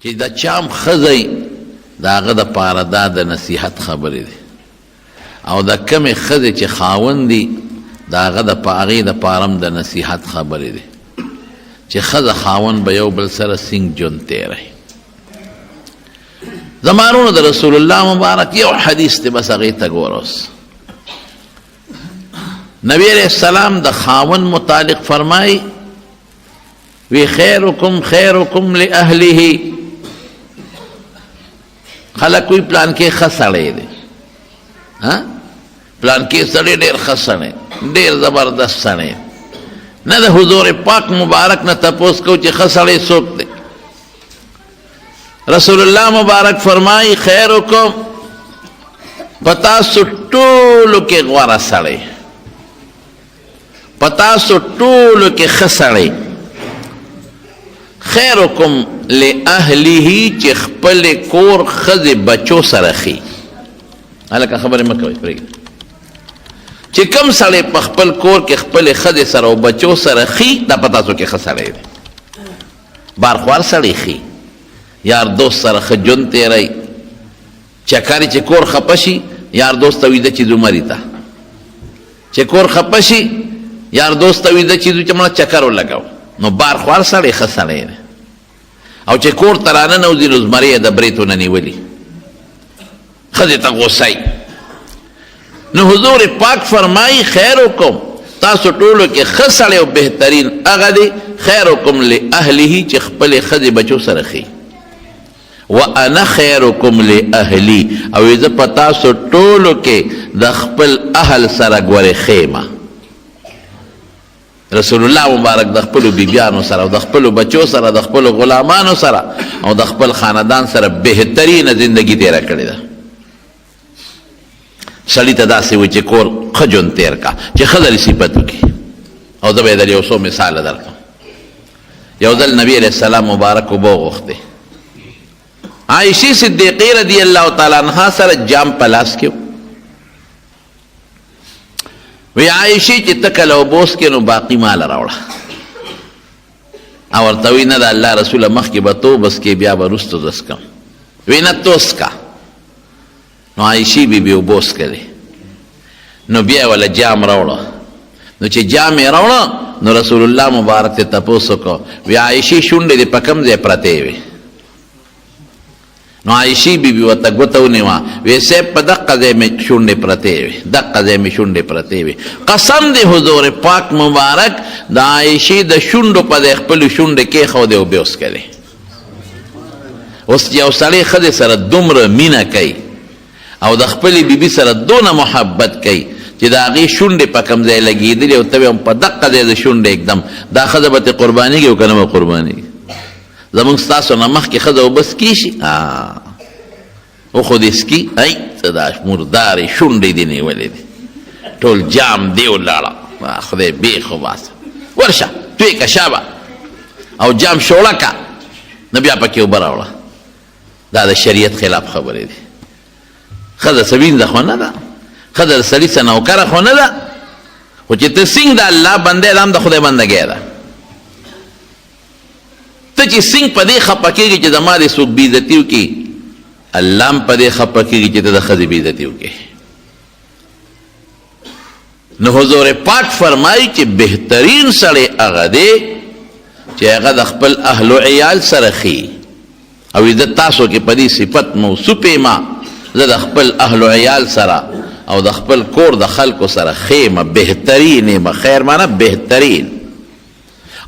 چې د چام ښځی د هغه دپاره دا د نصیحت خبرې دي او د کمې ښځې چې خاوند دي د هغه هغې دپاره هم د نصیحت خبرې دي چې ښځه خاوند به یو بل سره سینګ ژوند تېروي. زمانونو د رسول الله مبارک یو حدیث دی، بس هغې ته ګوره اوس. نبی علیہ السلام د خاوند متعلق فرمایي وی خیرکم خیرکم لأهله. خلک کوئی پلان کې ښه سړی دی، پلان کې سړی ډېر ښه سړی، ډېر زبردست سړی. نه د حضور پاک مبارک نه تپوس کو چې ښه سړی څوک دی. رسول الله مبارک فرمایي خیرکم، په تاسو ټولو کې غوره سړی، په تاسو ټولو کې ښه سړی. خیرکم لأهله چې خپل کور ښځې بچو سره ښي. هلکه خبرې مه کوئ پرېږدئ. چې کوم سړی په خپل کور کې خپلې ښځې سره او بچو سره ښي، دا په تاسو کې ښه سړی دی. بارخوار سړی ښي، یار دوست سره ښه ژوند تېروي. چکرې چې کور خفه شي یار دوست ته ویده چې ځو مري ته، چې کور خفه شي یار دوست ته ویده چې ځو چې مړه چکر ولګو. نو بارخوار سړی ښه سړی دی. او چې کور ته راننوځي نو زمرې یې د برېتو نه نیولي، ښځې ته غوسه. نو حضور پاک فرمایي خیرکم، تاسو ټولو کې ښه سړی او بهترین هغه دی خیرکم لأهله چې خپلې ښځې بچو سره ښي. وانا خیرکم لأهلی، او زه په تاسو ټولو کې د خپل اهل سره ګورې ښیمه. رسول الله مبارک د خپلو بیبیانو سره او د خپلو بچو سره د خپلو غلامانو سره او د خپل خاندان سره بهترینه زندگی تیره کړې ده. سړي ته داسې وي چې کور ښه ژوند تېر کا، چې ښځه لې صفت وکړي. او زه به یې در یو څو مثاله درکړم. یو ځل نبي علیه السلام مبارک اوبه وغوښتې، عائشې صدیقې رضی الله تعالی عنها سره جام په لاس کې وی عائشې چې ته کله اوبه وڅښې نو باقي ماله راوړه. او ورته وی نه د الله رسوله مخکې به تو وڅښې بیا به وروسته زه څښم. وی نه تو څښه. نو عائشې بیبي اوبه وڅښلې، نو بیا یې وله جام راوړه. نو چې جام یې راوړه نو رسول الله مبارک ته تپوس وکړو، وی عائشې شونډې دې په کوم ځای پرتې وې؟ نو عائشې بیبي ورته ګوته ونیوه، وی صاحب په دقه ځای مې شونډې پرتې وې، دقه ځای مې شونډې پرتې وې. قسم دی حضور پاک مبارک د عائشې د شونډو په ځای خپلې شونډې کېښودې او بیا وڅښلې. اوس یو سړی ښځې سره دومره مینه کوي او د خپلې بیبي سره دونه محبت کوي چې د هغې شونډې په کوم ځای لګېدلې او ته په دقه ځای د شونډې اکدم دا ښځه به ترې قربانېږي او که نه به قربانېږي. زمونږ ستاسو نه مخکې ښځه اوبه څکي شي، او خو دې څکي، ای څه دا مردارې شونډې دې نیولې دي، ټول جام دې ولاړه، خدای بیخ وباسه، ورشه توی که شابه او جام شوړه که، نه بیا پکې اوبه راوړه. دا د شریعت خلاف خبرې دي. ښځه څه وینځه خو نه ده، ښځه د سړي څه نوکره خو نه ده، خو چې ته سینګ د الله بنده دا هم د خدای بندګۍ ده. ته چې سینګ په دې خفه کېږي چې زما دې څوک بېعزتي وکړي، الله هم په دې خفه کېږي چې ته د ښځې بېعزتي وکړې. نو حضور پاک فرمایي چې بهترین سړی هغه دی چې هغه د خپل اهل و عیال سره ښي. او زه تاسو کې په دې صفت موصوف یم، زه د خپل اهل و عیال سره او د خپل کور د خلکو سره ښیمه، بهترین یم. خیر معنی بهترین.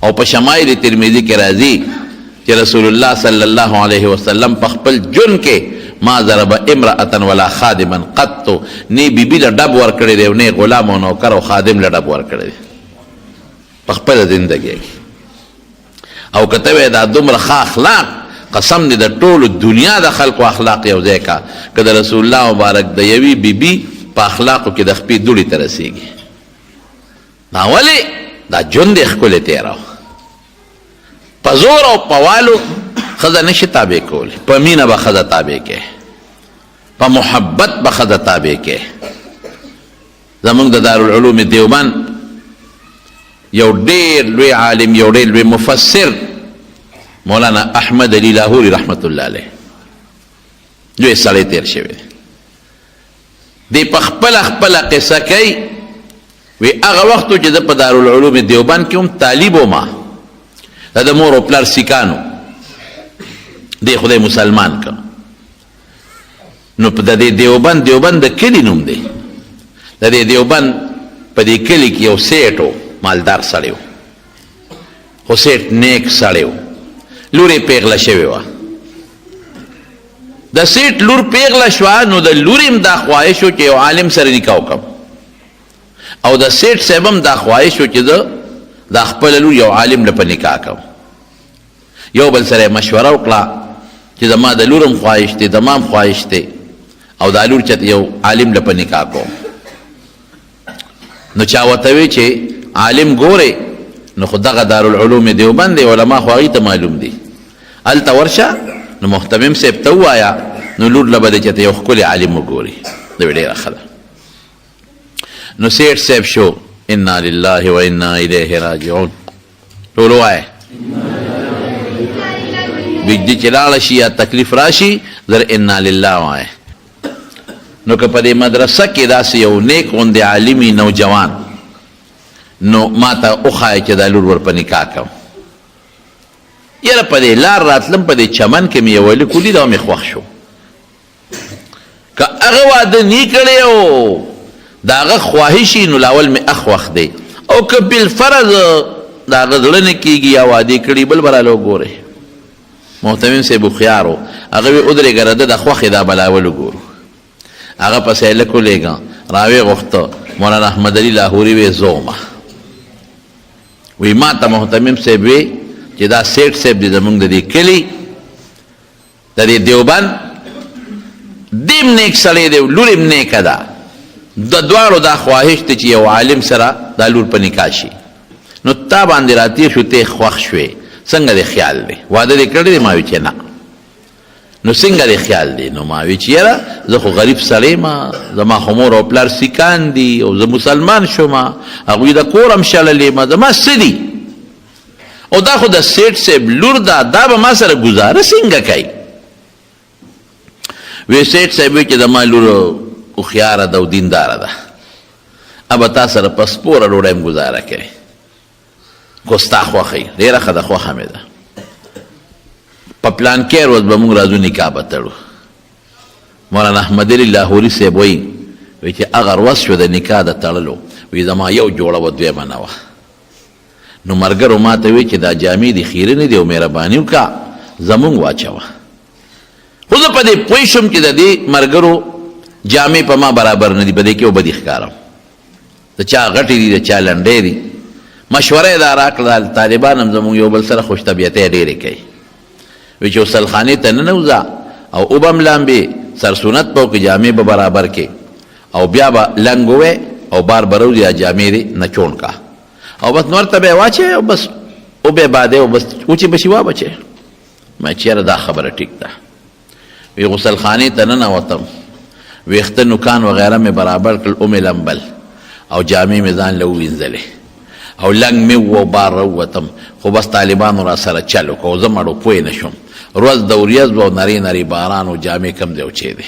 او په شمایل ترمذی کې راځي چې رسول الله صلی الله علیه وسلم په خپل ژوند کې ما ضرب امرأة ولا خادما قط، نه بیبي له ډب ورکړی دی، نه غلام او نوکر او خادم له ډب ورکړی دی په خپله زندګۍ کې. او که ته وایې دا دومره ښه اخلاق، قسم دی د ټولو دنیا د خلکو اخلاق یو ځای کا، که د رسول الله مبارک د یوې بیبي په اخلاقو کې د خپې دوړې ته رسېږي. دا ولې دا ژوند یې ښکلی تېره وه. په زور او په والو ښځه نشي تابع کولی، په مینه به ښځه تابع کې، په محبت به ښځه تابع کې. زمونږ د دارالعلوم دیوبند یو ډېر لوی عالم، یو ډېر لوی مفسر مولانا احمد علی لاہوری رحمت الله علیه دوی سړی تیر شوی دی په خپل قصه کوي وی هغه وخت چې د په دارالعلوم دیوبند کې هم طالب وما د مور او پلار سیکانو دی خدای مسلمان کا نو په د دیوبند د کلی نوم دی د دیوبند په دې کلی کې یو سیټو مالدار سړی و خو سیټ نیک سړی و لورې پیغله شوې وه د سیټ لور پیغله شوه نو د لورې هم دا خواهش و چې یو عالم سره نکاح وکړم او د سیټ صاحب هم دا خواهش و چې د خپله لور یو عالم له په نکاح کړم یو بل سره مشوره وکړه چې زما د لور هم خواهش دی زما هم خواهش دی او دا لور چې یو عالم له په نکاح کوم نو چا ورته وی چې عالم ګورې نو خو دغه دارالعلوم دیوبند دی علما خو هغې ته معلوم دي هلته ورشه نو محتمم صاحب ته ووایه نو لور له به دی چې ته یو ښکلی عالم وګوري دا به ډېره ښه ده نو سیټ صاحب شو انا لله و انا الیه راجعون ټول ووایه بجلی چې لاړه شي یا تکلیف راشي زر انا لله وایه نو که په دې مدرسه کې داسې یو نیک غوندې عالمي نوجوان نو ما ته وښایه چې دا لور ور په نکاح کړم یاره په دې لار راتلم په دې چمن کې مې یو لیک ولید او مې خوښ شو که هغه واده نی کړی او د هغه خواهشي نو لاول مې اخ وخت دی او که بالفرض د هغه زړه نه کېږي یا واده کړي بل به راله وګورئ محتمم صاحب هوښیار و هغه وی ودرېږه د د خوښې دا به لاول وګورو هغه پسې هلک ولېږه راویې غوښته مولانا احمد علي لاهوري وی زومه وی ما ته محتمم صاحب وی چې دا سیټ صاحب دی زمونږ د دې کلي د دې دیوبند دیم نیک سړی دی لور هم نیکه ده د دواړو دا خواهش دی چې یو عالم سره دا لور په نکاح شي نو تا باندې راتېر شو ته خوښ شوې څنګه دې خیال دی واده دې کړی دی ما وی چې نه نو څنګه دې خیال دی نو ما وی چې یاره زه خو غریب سړی ما زما خو مور او پلار سیکان دي او زه مسلمان شوم هغوی د کور هم شړلې ما زما څه دي او دا خو د سیټ صاحب لور ده دا به ما سره ګزاره څنګه کوي وی سیټ صاحب وی چې زما لور هوښیاره ده او دینداره ده ابه تا سره په سپوره ډوډۍ هم ګزاره کوي خو ستا خوښه ډېره ښه ده خوښه مې ده په پلان کې ورځ به موږ راځو نکاح به تړو مولانا احمد علي لاهوري صاحب وایي چې هغه ورځ شو د نکاح د تړلو وی زما یو جوړه وه دویمه نه وه نو ملګرو ما ته وی چې دا جامې دي خیرې نه دي او مهرباني وکړه زمونږ واچوه خو زه په دې پوه شوم چې د دې ملګرو جامې په ما برابر نه دي په دې کې وبدي ښکارم د چا غټې دي د چا لنډې دي مشوره یې دا راکړه طالبان هم زمونږ یو بل سره خوش طبیعتۍ ډېرې کوي وی چې غسلخانې ته ننوځه او اوبه هم لامبې سرسونت به وکړي جامې به برابر کې او بیا به لنګ ووې او بار به روځي دا جامې دې نه چون کا او بس نور ته به یې واچوې او بس اوبې بادې او بس وچې بشي وابچې ما چې یاره دا خبره ټیک ده وی غسلخانې ته ننوتم ویښته نوکان وغیره مې برابر کړل او مې لمبل او جامې مې ځان له ووینځلې او لنګ مې و بار راووتم خو بس طالبانو را سره چل وکړو زه مړو پوه نه شوم ورځ د وریځ به نرۍ نرۍ باران او جامې کم دی وچې دی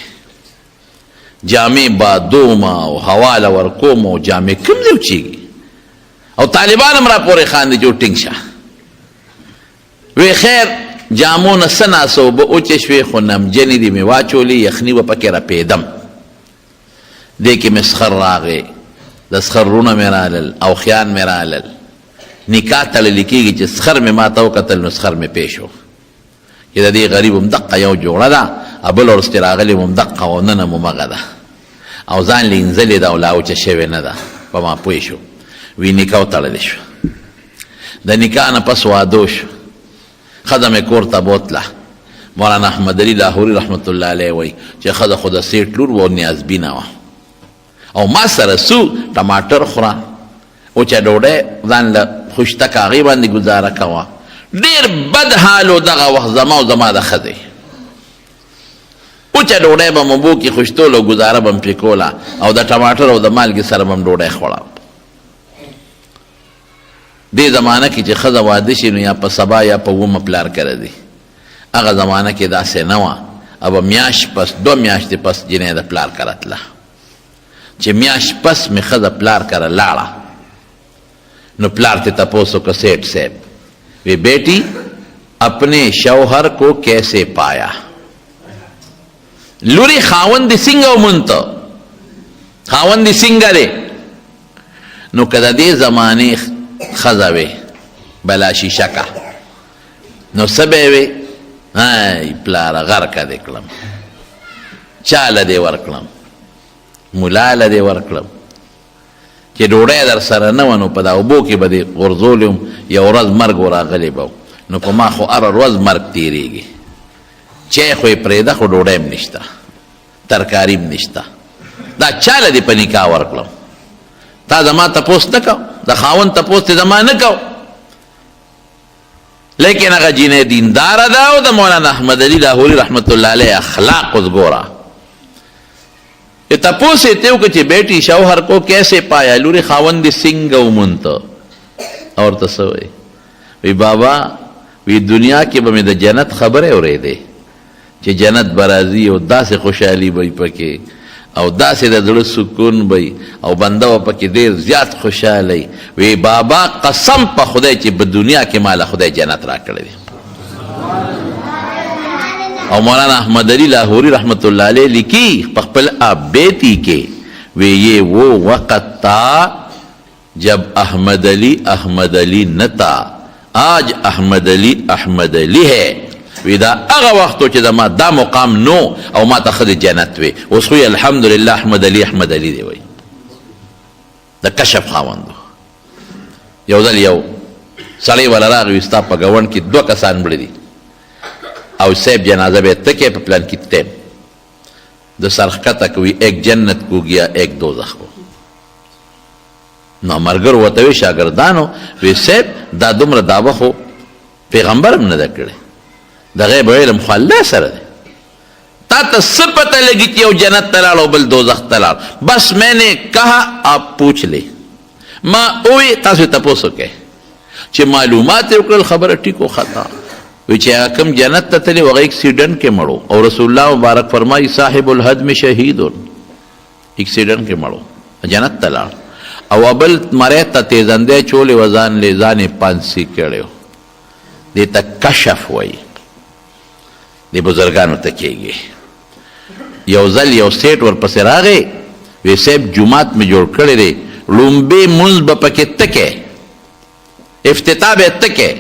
جامې بادوم او هوا له ورکوم او جامې کم دی وچېږي او طالبان هم را پورې خاندي چې ټینګ شه وی خیر جامو نه څه ناسه اوبه اوچې شوې خو نمجنې دي مې واچولې یخني به پکې رپېدم دې کې مې سخر راغی د سخر رونه مې رالل او خیان مې رالل نکاح تړلی کېږي چې سخر مې ما ته وکتل نو سخر مې پېښ و چې د دې غریب هم دقه یو جوړه ده او بل ورځ چې راغلی هم دقه او نن هم همغه ده او ځان لینځلې ده او لا اوچه شوې نه ده په ما پوه شو وی نکاح وتړلی شو د نکاح نه پس واده شو ښځه مې کور ته بوتله مولانا احمد علي لاهوري رحمت الله علیه وایي چې ښځه خو د سیټ لور وه او نیازبینه وه او ما سره سو ټماټر خوره اوچه ډوډۍ ځان له خوشته کاغۍ باندې ګزاره کوه ډېر بد حال و دغه وخت زما او زما د ښځې اوچه ډوډۍ به م اوبو کې خوشتول او ګزاره به م پرې کوله او د ټماټر او د مالګې سره به م ډوډۍ خوړه دې زمانه کې چې ښځه واده شي نو یا په سبا یا په اومه پلار کره دی. هغه زمانه کې داسې نه وه. ابه میاشت پس 2 میاشتې پس جنۍ د پلار کره تله. چې میاشت پس مې ښځه پلار کره لاړه نو پلار ته تپوس وکړه سیټ صاحب وی بیٹی اپنے شوہر کو کیسے پایا؟ لوری خاوند سنگه ومونته خاوند سنگه دی. نو که د دې زمانې ښځه وې بلا شیشکه نو څه به وې ای پلاره غرقه دې کړم چاله دې ورکړم ملاله دې ورکړم چې ډوډۍ در سره نه وه نو په دا اوبو کې به دې غورځولی وم یو ورځ مرګ وراغلی به نو په ما خو هره ورځ مرګ تېرېږي چای خو یې پرېږده خو ډوډۍ هم نشته ترکاري هم نشته دا چاله دې په نکاح ورکړم تا زما تپوس نه کو د خاوند تپوس ته زما نه کو لیکن هغه جینۍ دینداره ده او د مولانا احمد علي لاهوري رحمت الله علیه اخلاق اوس ګوره تپوس یې ته وکړه چې بیٹی شوهر کو کیسے پایا لورې خاوند دې څنګه ومونته او ورته څه وایي وی بابا وی دنیا کې به مې د جنت خبرې اورېدې چې جنت به راځي او داسې خوشحالي به وي پکې او داسې د زړه سکون به او بنده به پکې ډېر زیات خوشحالی وی بابا قسم په خدای چې په دنیا کې ماله خدای جنت راکړی دی. او مولانا احمد علی لاہوری رحمت اللہ علیہ لکھی په خپل بیتی کې وی یہ وہ وقت تھا جب احمد علی نہ تھا آج احمد علی ہے. وی دا هغه وختو چې زما دا مقام نو او ما ته ښځې جنت وی اوس خو الحمدلله احمد علی دی وی د کشف خاوندو. یو ځل یو سړی والا راغی وی ستا په ګاونډ کې 2 کسان مړه دي او صاحب جنازه به تکې په پلان کې ټیم د سر ښکته کوي ایک جنت کو گیا ایک دوزخ کو. نو مرګر ورته وی شاګردانو وی صاحب دا دومره دعوه خو پیغمبر هم نه ده کړې د غیب علم خو الله سره دی تا ته څه پته لګي چې یو جنت ته لاړ او بل دوزخ ته لاړ. بس میں نے کہا آپ پوچھ لے ما اوی تاسو تپوس وکړئ چې معلومات یې وکړل خبره ټیک و خطا وی چې هغه کوم جنت ته تللی هغه اکسیډنټ کې مړو او رسول الله مبارک فرمایي صاحب الهدم شهید اکسیډنټ کې مړو جنت ته لاړ او بل مړی ته تیزندی چولې و ځان لې ځان یې پانسي کړی دې ته کشف وایي دی بزرگانو ته کېږي. یو ځل یو سیټ ورپسې راغی وی صاحب جومات مې جوړ کړی دی لومبې مونځ به پکې تکې افتتاح به تکې.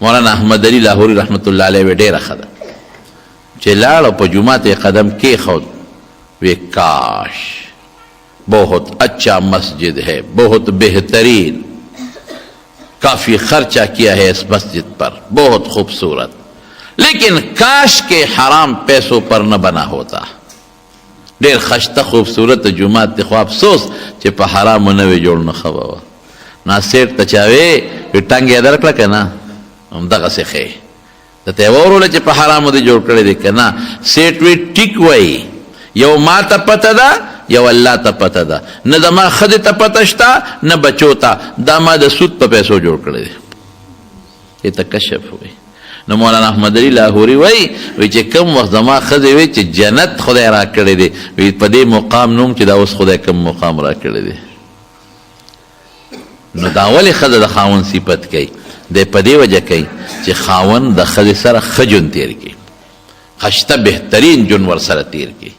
مولانا احمد علی لاہوری رحمت الله علیه وی ډېره ښه ده چې لاړ او په جومات یې قدم کېښود وی کاش بہت اچھا مسجد ہے بہت بہترین کافی خرچہ کیا ہے اس مسجد پر بہت خوبصورت لیکن کاش کے حرام پیسوں پر نہ بنا ہوتا. ډېر خشته خوبصورت جومات دی خو افسوس چې په حرامو نه وی جوړ نه ښه به وه. نا سیټ ته چا وی ټنګ یې درکړه که نه همدغسې ښې درته یې واوروله چې په حرامو دې جوړ کړی دی که نه. سیټ وی ټیک وایي یو ما ته پته ده یو الله ته پته ده نه زما ښځې ته پته شته نه بچو ته دا ما د سود په پیسو جوړ کړی دی. دې ته کشف وایي. نو مولانا احمد علی لاہوری وی چې کم وخت زما ښځې وی چې جنت خدای را کړی دی وی په دې مقام نوم چې دا اوس خدای کم مقام را کړی دی. نو دا ولې ښځه د خاوند صفت کوي دی په دې وجه کوي چې خاوند د ښځې سره ښه ژوند تېر کړي خشته بهترین ژوند ورسره تېر کړي.